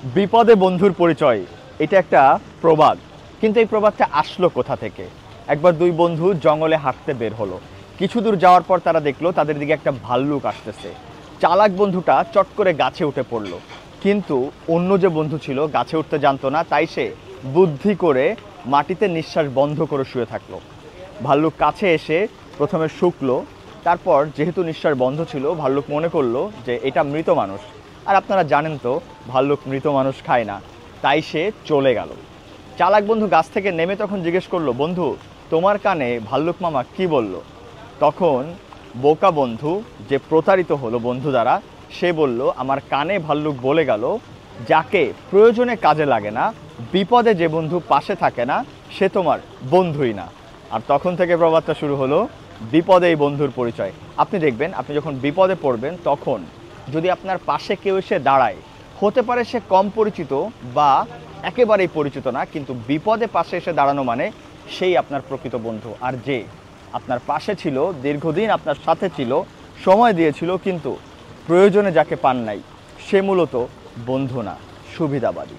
বিপদে বন্ধুর পরিচয়, এটা একটা প্রবাদ। কিন্তু এই প্রবাদটা আসলো কোথা থেকে? একবার দুই বন্ধু জঙ্গলে হাঁটতে বের হলো। কিছু দূর যাওয়ার পর তারা দেখলো তাদের দিকে একটা ভাল্লুক আসতেছে। চালাক বন্ধুটা চট করে গাছে উঠে পড়লো, কিন্তু অন্য যে বন্ধু ছিল গাছে উঠতে জানতো না, তাই সে বুদ্ধি করে মাটিতে নিঃশ্বাস বন্ধ করে শুয়ে থাকলো। ভাল্লুক কাছে এসে প্রথমে শুকলো, তারপর যেহেতু নিঃশ্বাস বন্ধ ছিল ভাল্লুক মনে করলো যে এটা মৃত মানুষ। আর আপনারা জানেন তো ভাল্লুক মৃত মানুষ খায় না, তাই সে চলে গেল। চালাক বন্ধু গাছ থেকে নেমে তখন জিজ্ঞেস করলো, বন্ধু তোমার কানে ভাল্লুক মামা কি বলল? তখন বোকা বন্ধু, যে প্রতারিত হলো বন্ধু দ্বারা, সে বলল, আমার কানে ভাল্লুক বলে গেল যাকে প্রয়োজনে কাজে লাগে না, বিপদে যে বন্ধু পাশে থাকে না, সে তোমার বন্ধুই না। আর তখন থেকে প্রবাদটা শুরু হলো, বিপদে এই বন্ধুর পরিচয়। আপনি দেখবেন আপনি যখন বিপদে পড়বেন তখন যদি আপনার পাশে কেউ এসে দাঁড়ায়, হতে পারে সে কম পরিচিত বা একেবারেই পরিচিত না, কিন্তু বিপদে পাশে এসে দাঁড়ানো মানে সেই আপনার প্রকৃত বন্ধু। আর যে আপনার পাশে ছিল, দীর্ঘদিন আপনার সাথে ছিল, সময় দিয়েছিল, কিন্তু প্রয়োজনে যাকে পান নাই, সে মূলত বন্ধু না, সুবিধাবাদী।